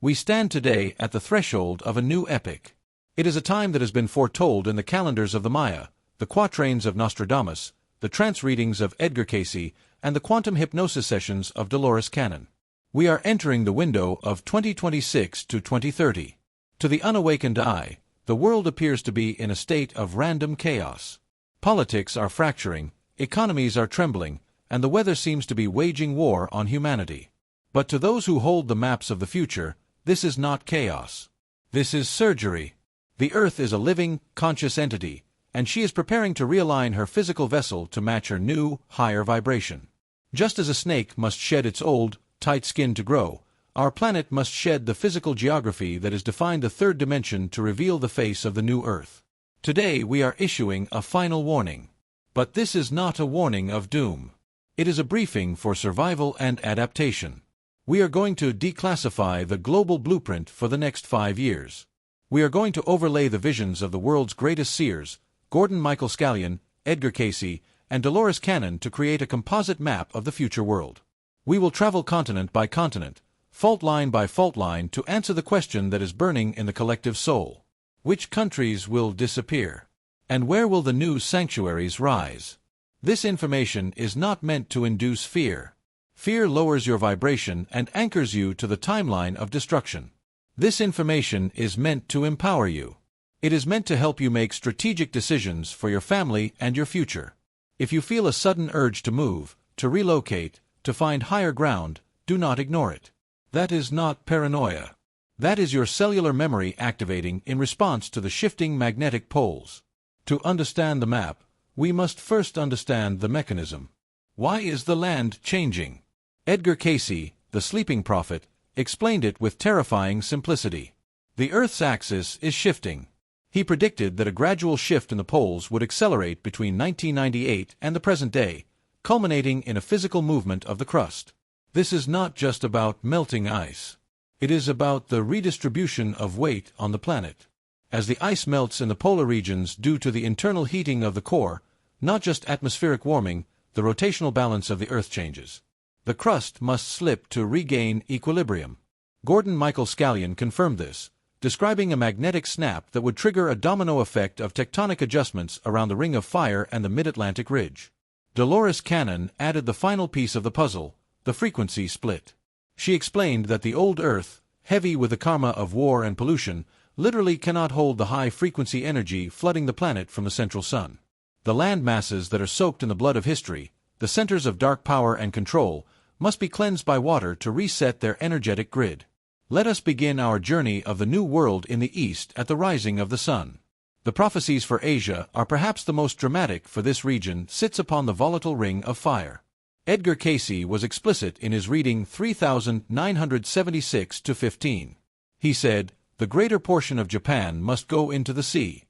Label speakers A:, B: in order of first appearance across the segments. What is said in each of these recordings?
A: We stand today at the threshold of a new epoch. It is a time that has been foretold in the calendars of the Maya, the quatrains of Nostradamus, the trance readings of Edgar Cayce, and the quantum hypnosis sessions of Dolores Cannon. We are entering the window of 2026 to 2030. To the unawakened eye, the world appears to be in a state of random chaos. Politics are fracturing, economies are trembling, and the weather seems to be waging war on humanity. But to those who hold the maps of the future, this is not chaos. This is surgery. The Earth is a living, conscious entity, and she is preparing to realign her physical vessel to match her new, higher vibration. Just as a snake must shed its old, tight skin to grow, our planet must shed the physical geography that has defined the third dimension to reveal the face of the new Earth. Today we are issuing a final warning. But this is not a warning of doom. It is a briefing for survival and adaptation. We are going to declassify the global blueprint for the next 5 years. We are going to overlay the visions of the world's greatest seers, Gordon Michael Scallion, Edgar Cayce, and Dolores Cannon to create a composite map of the future world. We will travel continent by continent, fault line by fault line to answer the question that is burning in the collective soul. Which countries will disappear? And where will the new sanctuaries rise? This information is not meant to induce fear. Fear lowers your vibration and anchors you to the timeline of destruction. This information is meant to empower you. It is meant to help you make strategic decisions for your family and your future. If you feel a sudden urge to move, to relocate, to find higher ground, do not ignore it. That is not paranoia. That is your cellular memory activating in response to the shifting magnetic poles. To understand the map, we must first understand the mechanism. Why is the land changing? Edgar Cayce, the sleeping prophet, explained it with terrifying simplicity. The Earth's axis is shifting. He predicted that a gradual shift in the poles would accelerate between 1998 and the present day, culminating in a physical movement of the crust. This is not just about melting ice. It is about the redistribution of weight on the planet. As the ice melts in the polar regions due to the internal heating of the core, not just atmospheric warming, the rotational balance of the Earth changes. The crust must slip to regain equilibrium. Gordon Michael Scallion confirmed this, describing a magnetic snap that would trigger a domino effect of tectonic adjustments around the Ring of Fire and the Mid-Atlantic Ridge. Dolores Cannon added the final piece of the puzzle, the frequency split. She explained that the old Earth, heavy with the karma of war and pollution, literally cannot hold the high-frequency energy flooding the planet from the central sun. The land masses that are soaked in the blood of history, the centers of dark power and control, must be cleansed by water to reset their energetic grid. Let us begin our journey of the new world in the east at the rising of the sun. The prophecies for Asia are perhaps the most dramatic, for this region sits upon the volatile ring of fire. Edgar Cayce was explicit in his reading 3976-15. He said, "The greater portion of Japan must go into the sea."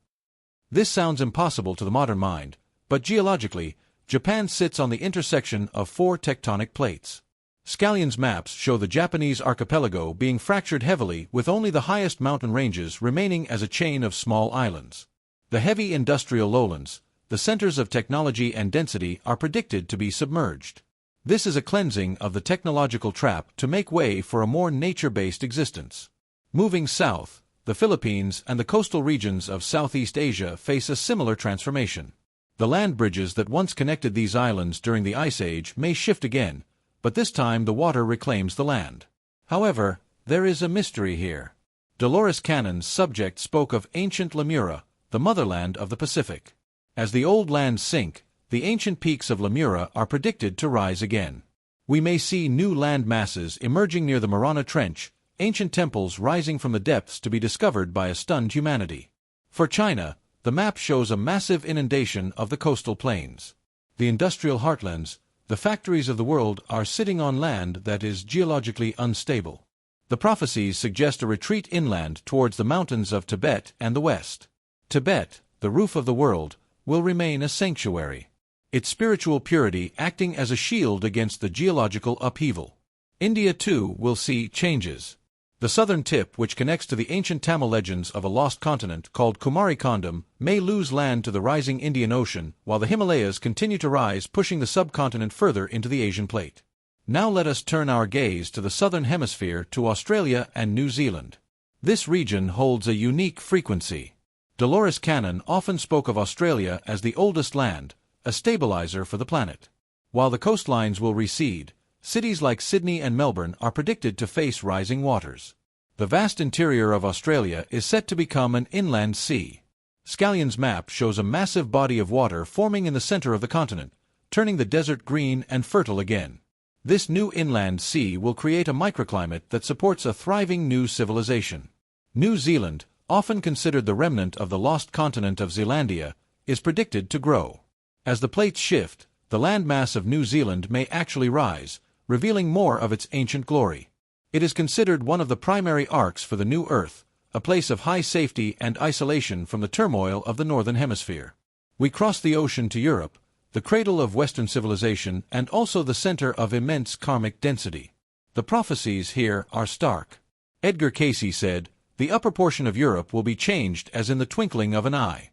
A: This sounds impossible to the modern mind, but geologically, Japan sits on the intersection of 4 tectonic plates. Scallion's maps show the Japanese archipelago being fractured heavily, with only the highest mountain ranges remaining as a chain of small islands. The heavy industrial lowlands, the centers of technology and density, are predicted to be submerged. This is a cleansing of the technological trap to make way for a more nature-based existence. Moving south, the Philippines and the coastal regions of Southeast Asia face a similar transformation. The land bridges that once connected these islands during the Ice Age may shift again, but this time the water reclaims the land. However, there is a mystery here. Dolores Cannon's subject spoke of ancient Lemura, the motherland of the Pacific. As the old lands sink, the ancient peaks of Lemura are predicted to rise again. We may see new land masses emerging near the Marana Trench, ancient temples rising from the depths to be discovered by a stunned humanity. For China, the map shows a massive inundation of the coastal plains. The industrial heartlands, the factories of the world, are sitting on land that is geologically unstable. The prophecies suggest a retreat inland towards the mountains of Tibet and the West. Tibet, the roof of the world, will remain a sanctuary, its spiritual purity acting as a shield against the geological upheaval. India, too, will see changes. The southern tip, which connects to the ancient Tamil legends of a lost continent called Kumari Kondam, may lose land to the rising Indian Ocean, while the Himalayas continue to rise, pushing the subcontinent further into the Asian plate. Now let us turn our gaze to the southern hemisphere, to Australia and New Zealand. This region holds a unique frequency. Dolores Cannon often spoke of Australia as the oldest land, a stabilizer for the planet. While the coastlines will recede, cities like Sydney and Melbourne are predicted to face rising waters. The vast interior of Australia is set to become an inland sea. Scallion's map shows a massive body of water forming in the center of the continent, turning the desert green and fertile again. This new inland sea will create a microclimate that supports a thriving new civilization. New Zealand, often considered the remnant of the lost continent of Zealandia, is predicted to grow. As the plates shift, the landmass of New Zealand may actually rise, revealing more of its ancient glory. It is considered one of the primary arcs for the new Earth, a place of high safety and isolation from the turmoil of the Northern Hemisphere. We cross the ocean to Europe, the cradle of Western civilization and also the center of immense karmic density. The prophecies here are stark. Edgar Cayce said, "The upper portion of Europe will be changed as in the twinkling of an eye."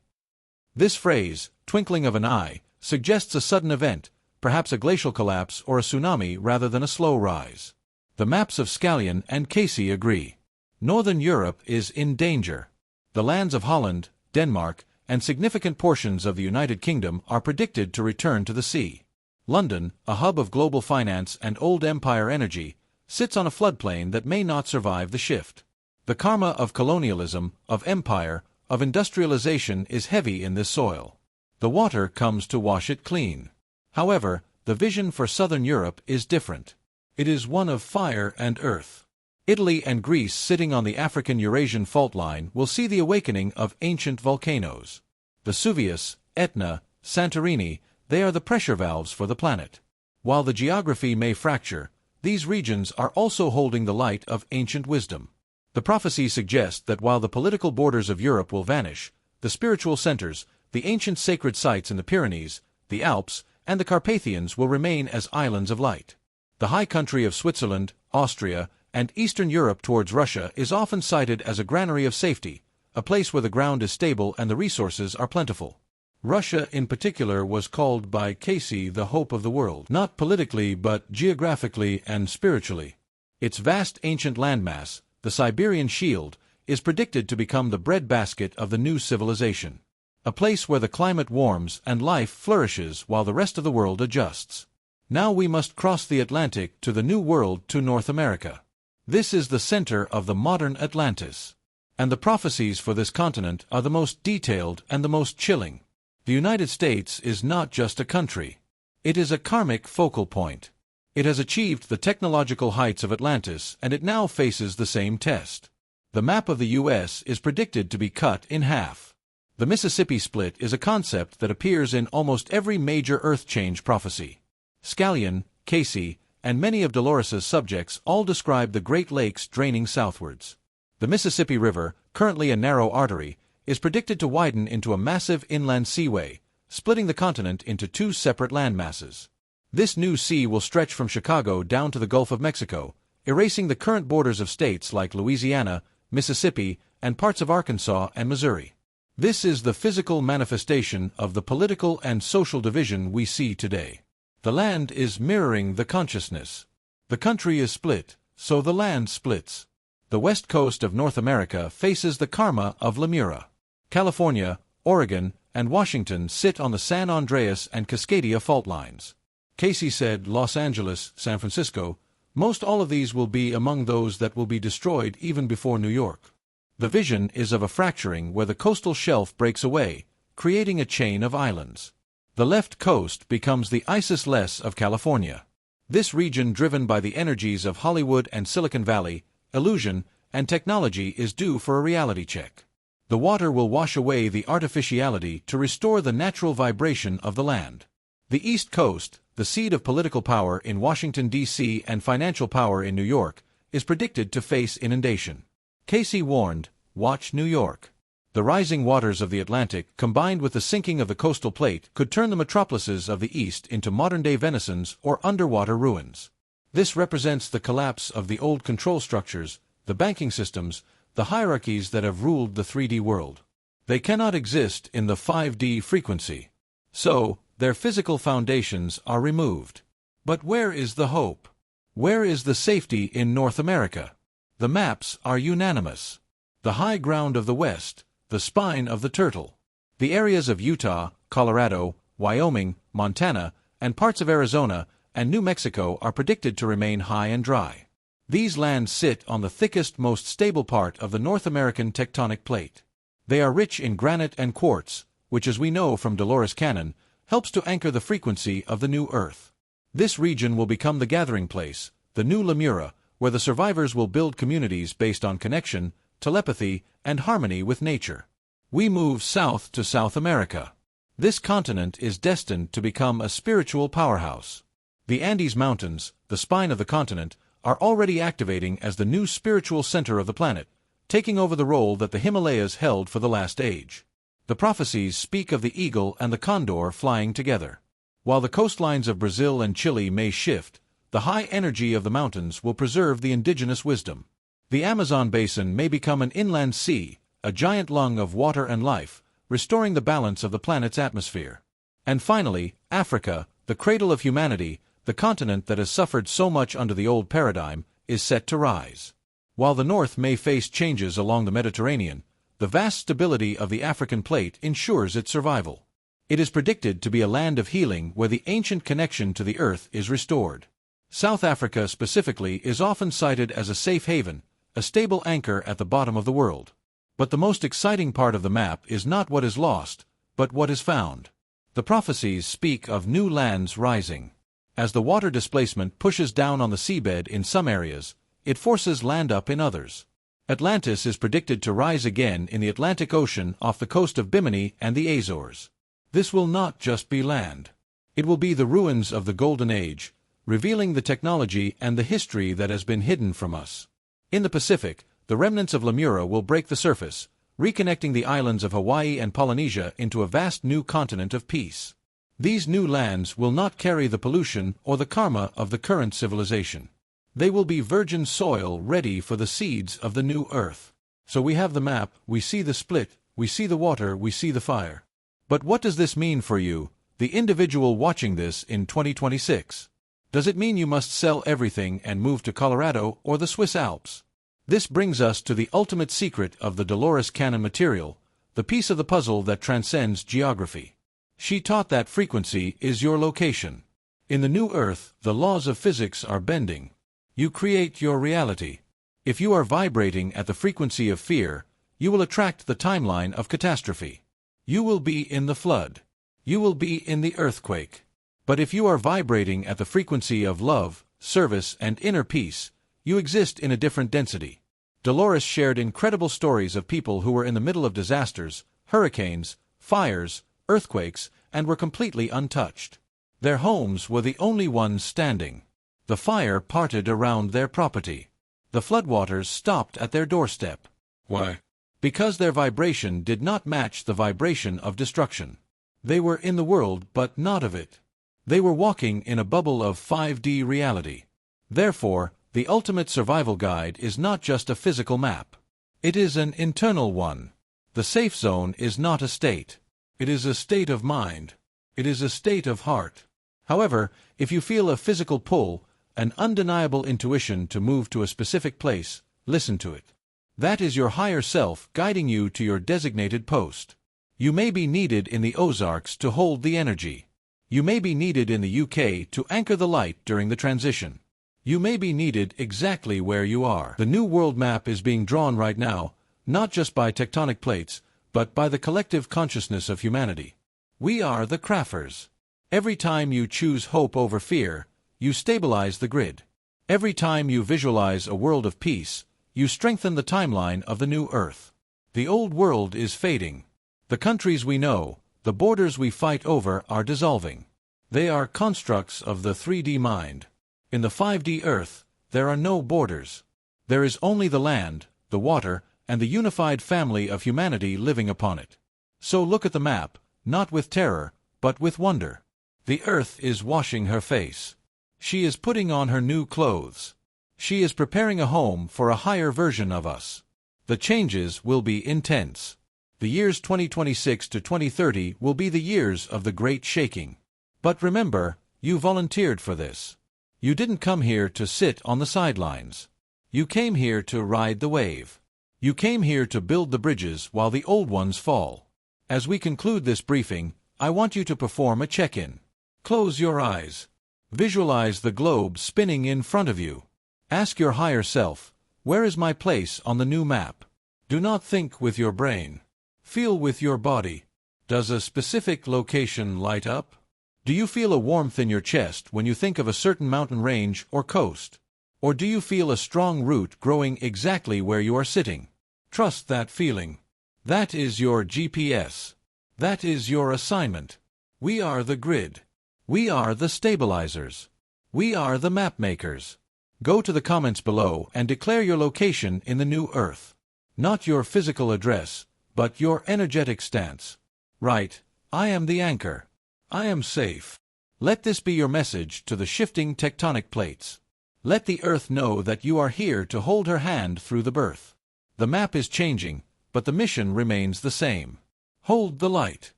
A: This phrase, twinkling of an eye, suggests a sudden event, perhaps a glacial collapse or a tsunami rather than a slow rise. The maps of Scallion and Cayce agree. Northern Europe is in danger. The lands of Holland, Denmark, and significant portions of the United Kingdom are predicted to return to the sea. London, a hub of global finance and old empire energy, sits on a floodplain that may not survive the shift. The karma of colonialism, of empire, of industrialization is heavy in this soil. The water comes to wash it clean. However, the vision for southern Europe is different. It is one of fire and earth. Italy and Greece, sitting on the African-Eurasian fault line, will see the awakening of ancient volcanoes. Vesuvius, Etna, Santorini, they are the pressure valves for the planet. While the geography may fracture, these regions are also holding the light of ancient wisdom. The prophecies suggest that while the political borders of Europe will vanish, the spiritual centers, the ancient sacred sites in the Pyrenees, the Alps, and the Carpathians will remain as islands of light. The high country of Switzerland, Austria, and Eastern Europe towards Russia is often cited as a granary of safety, a place where the ground is stable and the resources are plentiful. Russia in particular was called by Cayce the hope of the world, not politically but geographically and spiritually. Its vast ancient landmass, the Siberian Shield, is predicted to become the breadbasket of the new civilization. A place where the climate warms and life flourishes while the rest of the world adjusts. Now we must cross the Atlantic to the New World, to North America. This is the center of the modern Atlantis. And the prophecies for this continent are the most detailed and the most chilling. The United States is not just a country. It is a karmic focal point. It has achieved the technological heights of Atlantis, and it now faces the same test. The map of the U.S. is predicted to be cut in half. The Mississippi split is a concept that appears in almost every major Earth change prophecy. Scallion, Cayce, and many of Dolores's subjects all describe the Great Lakes draining southwards. The Mississippi River, currently a narrow artery, is predicted to widen into a massive inland seaway, splitting the continent into two separate landmasses. This new sea will stretch from Chicago down to the Gulf of Mexico, erasing the current borders of states like Louisiana, Mississippi, and parts of Arkansas and Missouri. This is the physical manifestation of the political and social division we see today. The land is mirroring the consciousness. The country is split, so the land splits. The west coast of North America faces the karma of Lemura. California, Oregon, and Washington sit on the San Andreas and Cascadia fault lines. Cayce said Los Angeles, San Francisco, most all of these will be among those that will be destroyed even before New York. The vision is of a fracturing where the coastal shelf breaks away, creating a chain of islands. The left coast becomes the Isis-less of California. This region, driven by the energies of Hollywood and Silicon Valley, illusion, and technology, is due for a reality check. The water will wash away the artificiality to restore the natural vibration of the land. The East Coast, the seat of political power in Washington, D.C. and financial power in New York, is predicted to face inundation. Cayce warned, "Watch New York." The rising waters of the Atlantic, combined with the sinking of the coastal plate, could turn the metropolises of the East into modern-day Venisons or underwater ruins. This represents the collapse of the old control structures, the banking systems, the hierarchies that have ruled the 3D world. They cannot exist in the 5D frequency. So, their physical foundations are removed. But where is the hope? Where is the safety in North America? The maps are unanimous. The high ground of the West, the spine of the turtle. The areas of Utah, Colorado, Wyoming, Montana, and parts of Arizona and New Mexico are predicted to remain high and dry. These lands sit on the thickest, most stable part of the North American tectonic plate. They are rich in granite and quartz, which, as we know from Dolores Cannon, helps to anchor the frequency of the new Earth. This region will become the gathering place, the new Lemura, where the survivors will build communities based on connection, telepathy, and harmony with nature. We move south to South America. This continent is destined to become a spiritual powerhouse. The Andes Mountains, the spine of the continent, are already activating as the new spiritual center of the planet, taking over the role that the Himalayas held for the last age. The prophecies speak of the eagle and the condor flying together. While the coastlines of Brazil and Chile may shift, the high energy of the mountains will preserve the indigenous wisdom. The Amazon basin may become an inland sea, a giant lung of water and life, restoring the balance of the planet's atmosphere. And finally, Africa, the cradle of humanity, the continent that has suffered so much under the old paradigm, is set to rise. While the North may face changes along the Mediterranean, the vast stability of the African plate ensures its survival. It is predicted to be a land of healing where the ancient connection to the earth is restored. South Africa specifically is often cited as a safe haven, a stable anchor at the bottom of the world. But the most exciting part of the map is not what is lost, but what is found. The prophecies speak of new lands rising. As the water displacement pushes down on the seabed in some areas, it forces land up in others. Atlantis is predicted to rise again in the Atlantic Ocean off the coast of Bimini and the Azores. This will not just be land. It will be the ruins of the Golden Age, revealing the technology and the history that has been hidden from us. In the Pacific, the remnants of Lemura will break the surface, reconnecting the islands of Hawaii and Polynesia into a vast new continent of peace. These new lands will not carry the pollution or the karma of the current civilization. They will be virgin soil ready for the seeds of the new earth. So we have the map, we see the split, we see the water, we see the fire. But what does this mean for you, the individual watching this in 2026? Does it mean you must sell everything and move to Colorado or the Swiss Alps? This brings us to the ultimate secret of the Dolores Cannon material, the piece of the puzzle that transcends geography. She taught that frequency is your location. In the new earth, the laws of physics are bending. You create your reality. If you are vibrating at the frequency of fear, you will attract the timeline of catastrophe. You will be in the flood. You will be in the earthquake. But if you are vibrating at the frequency of love, service, and inner peace, you exist in a different density. Dolores shared incredible stories of people who were in the middle of disasters, hurricanes, fires, earthquakes, and were completely untouched. Their homes were the only ones standing. The fire parted around their property. The floodwaters stopped at their doorstep. Why? Because their vibration did not match the vibration of destruction. They were in the world but not of it. They were walking in a bubble of 5D reality. Therefore, the ultimate survival guide is not just a physical map. It is an internal one. The safe zone is not a state. It is a state of mind. It is a state of heart. However, if you feel a physical pull, an undeniable intuition to move to a specific place, listen to it. That is your higher self guiding you to your designated post. You may be needed in the Ozarks to hold the energy. You may be needed in the UK to anchor the light during the transition. You may be needed exactly where you are. The new world map is being drawn right now, not just by tectonic plates, but by the collective consciousness of humanity. We are the crafters. Every time you choose hope over fear, you stabilize the grid. Every time you visualize a world of peace, you strengthen the timeline of the new earth. The old world is fading. The countries we know, the borders we fight over are dissolving. They are constructs of the 3D mind. In the 5D earth, there are no borders. There is only the land, the water, and the unified family of humanity living upon it. So look at the map, not with terror, but with wonder. The earth is washing her face. She is putting on her new clothes. She is preparing a home for a higher version of us. The changes will be intense. The years 2026 to 2030 will be the years of the great shaking. But remember, you volunteered for this. You didn't come here to sit on the sidelines. You came here to ride the wave. You came here to build the bridges while the old ones fall. As we conclude this briefing, I want you to perform a check-in. Close your eyes. Visualize the globe spinning in front of you. Ask your higher self, where is my place on the new map? Do not think with your brain. Feel with your body. Does a specific location light up? Do you feel a warmth in your chest when you think of a certain mountain range or coast? Or do you feel a strong root growing exactly where you are sitting? Trust that feeling. That is your GPS. That is your assignment. We are the grid. We are the stabilizers. We are the map makers. Go to the comments below and declare your location in the new Earth. Not your physical address, but your energetic stance. Right, I am the anchor. I am safe. Let this be your message to the shifting tectonic plates. Let the Earth know that you are here to hold her hand through the birth. The map is changing, but the mission remains the same. Hold the light.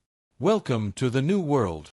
A: Welcome to the new world.